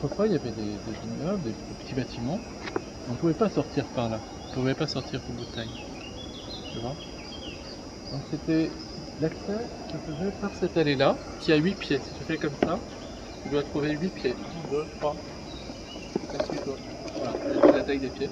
autrefois, il y avait des immeubles, des petits bâtiments. On ne pouvait pas sortir par là. On ne pouvait pas sortir pour bouteille. Tu vois? Donc c'était l'accès se faisait par cette allée-là, qui a 8 pieds. Si tu fais comme ça, tu dois trouver 8 pieds. 1, 2, 3, 4, 8 doigts. Voilà, c'est la taille des pieds.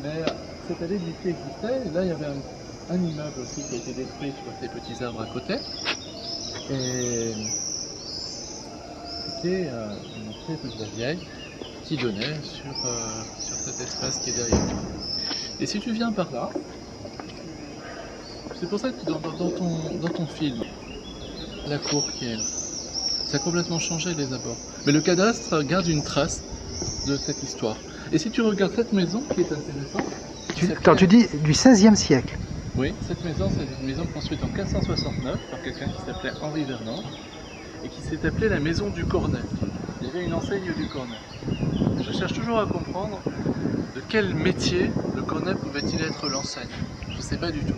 Mais cette allée de 8 pieds existait, et là il y avait un immeuble aussi qui a été détruit sur ces petits arbres à côté. Et c'était une entrée rue de la Vieille qui donnait sur cet espace qui est derrière toi. Et si tu viens par là, c'est pour ça que dans ton film, la cour qui est là, ça a complètement changé les abords. Mais le cadastre garde une trace de cette histoire. Et si tu regardes cette maison qui est intéressante... Tu dis du XVIe siècle? Oui, cette maison, c'est une maison construite en 1569 par quelqu'un qui s'appelait Henri Vernant et qui s'est appelée la maison du Cornet. Il y avait une enseigne du Cornet. Je cherche toujours à comprendre de quel métier le Cornet pouvait-il être l'enseigne. Je ne sais pas du tout.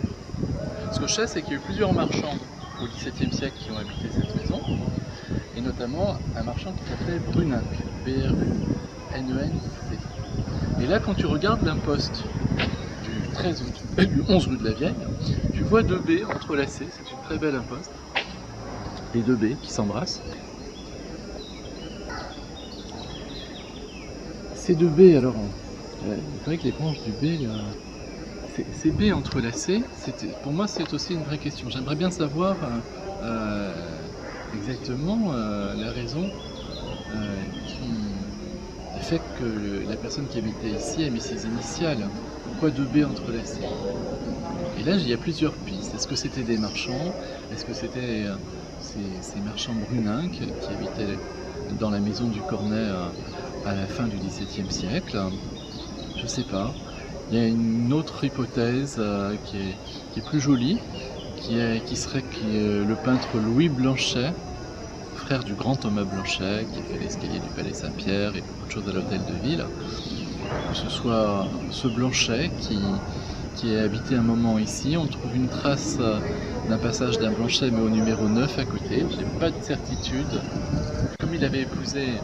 Ce que je sais, c'est qu'il y a eu plusieurs marchands au XVIIe siècle qui ont habité cette maison, et notamment un marchand qui s'appelait Bruninck, B-R-U-N-E-N-C. Et là, quand tu regardes l'imposte du 11 rue de la Vieille, tu vois deux baies entrelacées, c'est une très belle imposte. Les deux baies qui s'embrassent. Ces deux baies, alors, c'est vrai que les branches du baie, ces baies entrelacées, pour moi c'est aussi une vraie question. J'aimerais bien savoir exactement la raison qui fait que la personne qui habitait ici a mis ses initiales. Pourquoi deux baies entrelacées? Et là il y a plusieurs pistes. Est-ce que c'était des marchands? Est-ce que c'était ces marchands Bruninck qui habitaient dans la maison du Cornet à la fin du XVIIe siècle? Je ne sais pas. Il y a une autre hypothèse qui est plus jolie, qui serait le peintre Louis Blanchet, frère du grand Thomas Blanchet, qui a fait l'escalier du Palais Saint-Pierre et beaucoup de choses à l'hôtel de ville. Que ce soit ce Blanchet qui a habité un moment ici. On trouve une trace d'un passage d'un Blanchet, mais au numéro 9 à côté. Je n'ai pas de certitude. Comme il avait épousé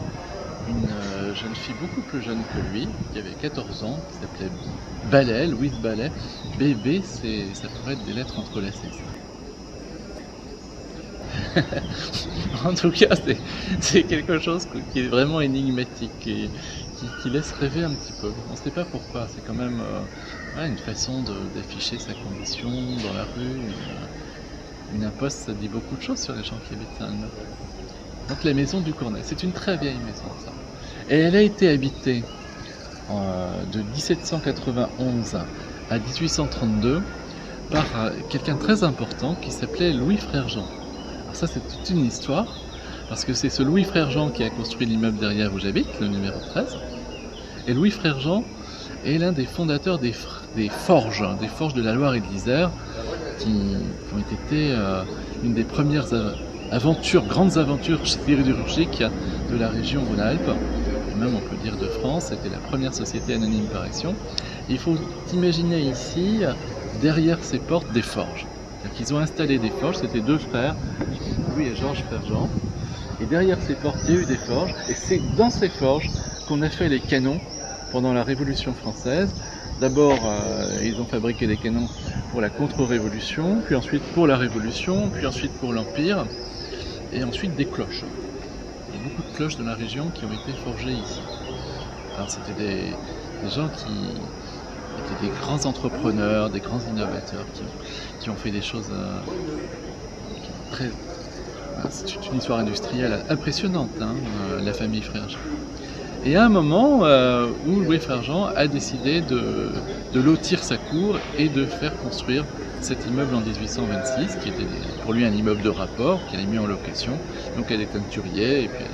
une jeune fille beaucoup plus jeune que lui, qui avait 14 ans, qui s'appelait Ballet, Louise Ballet. BB, ça pourrait être des lettres entrelacées. En tout cas, c'est quelque chose qui est vraiment énigmatique et qui laisse rêver un petit peu. On ne sait pas pourquoi, c'est quand même une façon d'afficher sa condition dans la rue. Une imposte, ça dit beaucoup de choses sur les gens qui habitent un immeuble. Donc la maison du Cornet, c'est une très vieille maison ça. Et elle a été habitée de 1791 à 1832 par quelqu'un de très important qui s'appelait Louis Frère Jean. Alors ça c'est toute une histoire, parce que c'est ce Louis Frère Jean qui a construit l'immeuble derrière où j'habite, le numéro 13. Et Louis Frère Jean est l'un des fondateurs des forges de la Loire et de l'Isère, qui ont été une des premières grandes aventures sidérurgiques de la région Rhône-Alpes, même on peut dire de France. C'était la première société anonyme par action. Il faut imaginer ici, derrière ces portes, des forges. Ils ont installé des forges, c'était deux frères, Louis et Georges Frère Jean. Et derrière ces portes, il y a eu des forges, et c'est dans ces forges qu'on a fait les canons pendant la Révolution française. D'abord, ils ont fabriqué des canons pour la contre-révolution, puis ensuite pour la Révolution, puis ensuite pour l'Empire, et ensuite des cloches. Il y a beaucoup de cloches de la région qui ont été forgées ici. Alors c'était des gens qui étaient des grands entrepreneurs, des grands innovateurs, qui ont fait des choses très... C'est une histoire industrielle impressionnante, la famille Frère Jean. Et à un moment où Louis Frère Jean a décidé de lotir sa cour et de faire construire cet immeuble en 1826, qui était pour lui un immeuble de rapport, qu'il a mis en location, donc à des teinturiers et puis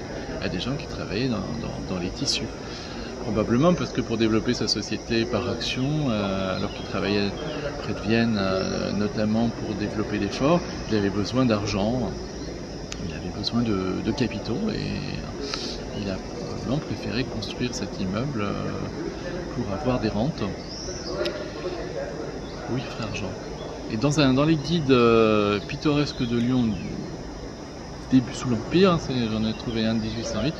à des gens qui travaillaient dans les tissus. Probablement parce que pour développer sa société par action, alors qu'il travaillait près de Vienne, notamment pour développer des forts, il avait besoin d'argent, il avait besoin de capitaux, et il a probablement préféré construire cet immeuble pour avoir des rentes. Oui, Frère Jean. Et dans les guides pittoresques de Lyon début sous l'Empire, hein, j'en ai trouvé un de 1808,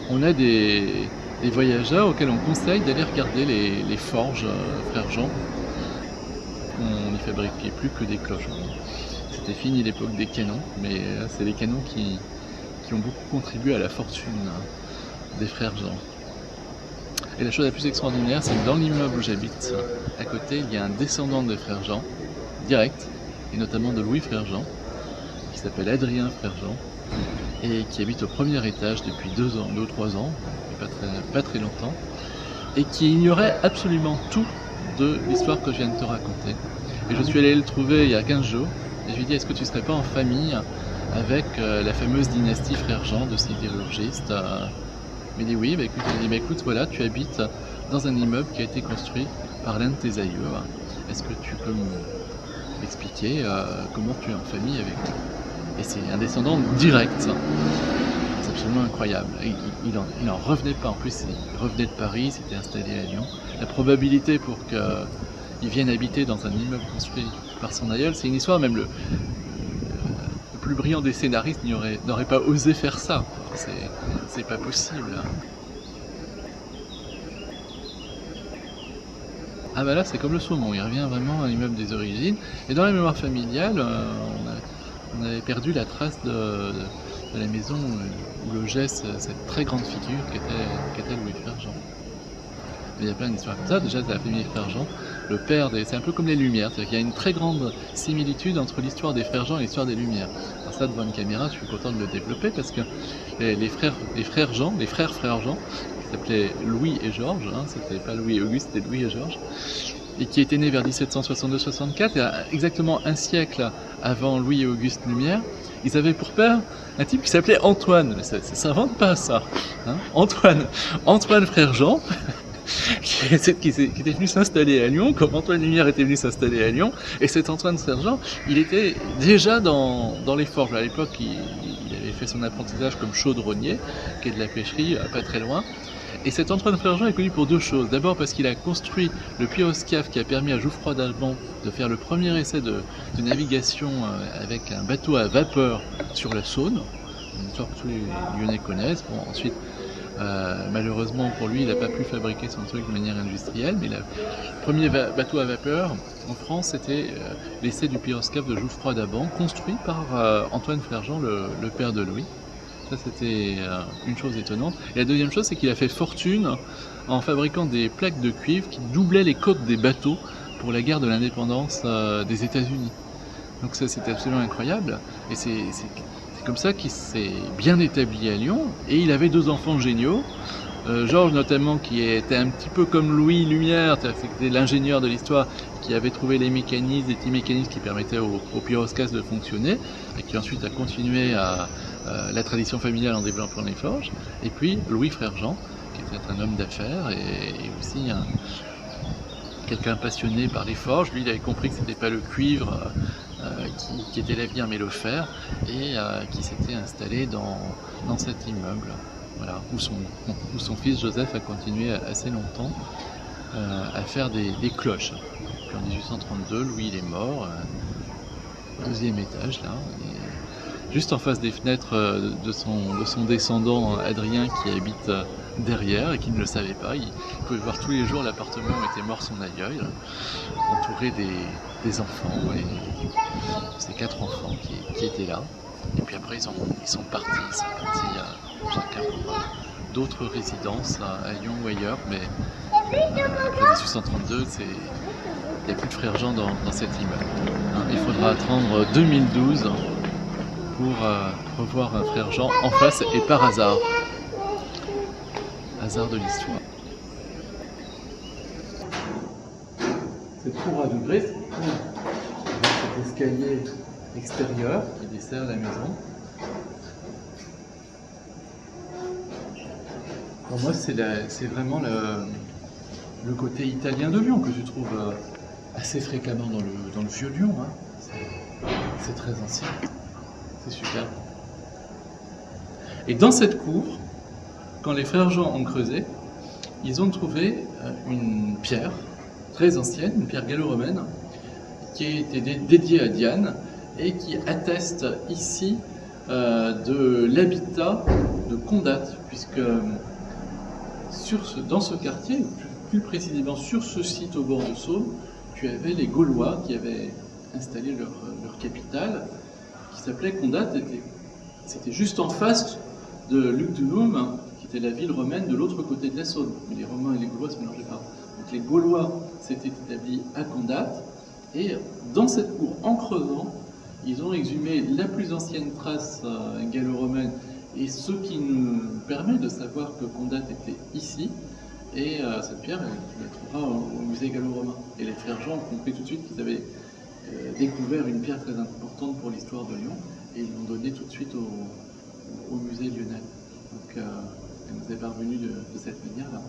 on a des voyageurs auxquels on conseille d'aller regarder les forges Frère Jean. On n'y fabriquait plus que des cloches. C'était fini l'époque des canons, mais c'est les canons qui ont beaucoup contribué à la fortune des Frères Jean. Et la chose la plus extraordinaire, c'est que dans l'immeuble où j'habite, à côté, il y a un descendant des Frères Jean, direct, et notamment de Louis Frère Jean, qui s'appelle Adrien Frère Jean, et qui habite au premier étage depuis 2 ou 3 ans, pas très longtemps, et qui ignorait absolument tout de l'histoire que je viens de te raconter. Et je suis allé le trouver il y a 15 jours, et je lui ai dit, est-ce que tu ne serais pas en famille avec la fameuse dynastie Frère Jean de sidérurgistes? Il m'a dit oui, écoute, voilà, tu habites dans un immeuble qui a été construit par l'un de tes aïeux. Est-ce que tu peux m'expliquer comment tu es en famille avec eux? Et c'est un descendant direct. C'est absolument incroyable. Il n'en revenait pas. En plus, il revenait de Paris, s'était installé à Lyon. La probabilité pour qu'il vienne habiter dans un immeuble construit par son aïeul, c'est une histoire, même le plus brillant des scénaristes n'aurait pas osé faire ça. C'est pas possible. Ah bah là c'est comme le saumon, il revient vraiment à l'immeuble des origines. Et dans la mémoire familiale, on avait perdu la trace de la maison où logeait cette très grande figure qu'était Louis Frère Jean. Il y a plein d'histoires comme ça. Déjà, c'est la famille Frère Jean, le père c'est un peu comme les Lumières, c'est-à-dire qu'il y a une très grande similitude entre l'histoire des Frères Jean et l'histoire des Lumières. Alors ça, devant une caméra, je suis content de le développer parce que les frères Frères Jean, qui s'appelaient Louis et Georges, hein, c'était pas Louis et Auguste, c'était Louis et Georges, et qui étaient nés vers 1762-64, exactement un siècle avant Louis et Auguste Lumière. Ils avaient pour père un type qui s'appelait Antoine, mais ça s'invente pas ça, hein. Antoine Frère Jean, qui était venu s'installer à Lyon, comme Antoine Lumière était venu s'installer à Lyon, et cet Antoine Frère Jean, il était déjà dans les forges. À l'époque, il avait fait son apprentissage comme chaudronnier, qui est de la pêcherie, pas très loin. Et cet Antoine Frère Jean est connu pour 2 choses. D'abord parce qu'il a construit le pyroscaphe qui a permis à Jouffroy d'Alban de faire le premier essai de navigation avec un bateau à vapeur sur la Saône, une histoire que tous les Lyonnais connaissent. Bon, ensuite, malheureusement pour lui, il n'a pas pu fabriquer son truc de manière industrielle, mais le premier bateau à vapeur en France, c'était l'essai du pyroscaphe de Jouffroy d'Alban, construit par Antoine Frère Jean, le père de Louis. Ça, c'était une chose étonnante. Et la deuxième chose, c'est qu'il a fait fortune en fabriquant des plaques de cuivre qui doublaient les coques des bateaux pour la guerre de l'indépendance des États-Unis. Donc ça, c'était absolument incroyable. Et c'est comme ça qu'il s'est bien établi à Lyon. Et il avait 2 enfants géniaux. Georges notamment, qui était un petit peu comme Louis Lumière, c'était l'ingénieur de l'histoire, qui avait trouvé les mécanismes, des petits mécanismes qui permettaient au pyroscaphe de fonctionner, et qui ensuite a continué la tradition familiale en développant les forges. Et puis Louis Frère Jean, qui était un homme d'affaires et aussi quelqu'un passionné par les forges. Lui, il avait compris que c'était pas le cuivre qui était l'avenir, mais le fer, et qui s'était installé dans cet immeuble. Voilà, où son fils Joseph a continué assez longtemps à faire des cloches. Puis en 1832, Louis il est mort, 2e étage là, et juste en face des fenêtres de son descendant Adrien qui habite derrière et qui ne le savait pas. Il pouvait voir tous les jours l'appartement où était mort son aïeul, entouré des enfants, et ces 4 enfants qui étaient là. Et puis après, ils sont partis chacun pour d'autres résidences à Lyon ou ailleurs, mais après 1832, il n'y a plus de Frère Jean dans cet immeuble. Il faudra attendre 2012 pour revoir un Frère Jean en face, et par hasard de l'histoire. Cette cour à degrés, cet escalier extérieur qui dessert la maison. Pour moi, c'est vraiment le côté italien de Lyon que tu trouves assez fréquemment dans le vieux Lyon. Hein. C'est très ancien, c'est super. Et dans cette cour, quand les Frères Jean ont creusé, ils ont trouvé une pierre très ancienne, une pierre gallo-romaine, qui était dédiée à Diane, et qui atteste ici de l'habitat de Condat, puisque dans ce quartier, plus précisément sur ce site au bord de Saône, tu avais les Gaulois qui avaient installé leur capitale, qui s'appelait Condat. C'était juste en face de Lugdunum, qui était la ville romaine de l'autre côté de la Saône. Mais les Romains et les Gaulois ne se mélangeaient pas. Donc les Gaulois s'étaient établis à Condat, et dans cette cour, en creusant, ils ont exhumé la plus ancienne trace gallo-romaine, et ce qui nous permet de savoir que Condat était ici. Et cette pierre, tu la trouveras au musée gallo-romain. Et les frères Jean ont compris tout de suite qu'ils avaient découvert une pierre très importante pour l'histoire de Lyon, et ils l'ont donnée tout de suite au musée lyonnais. Donc elle nous est parvenue de cette manière-là.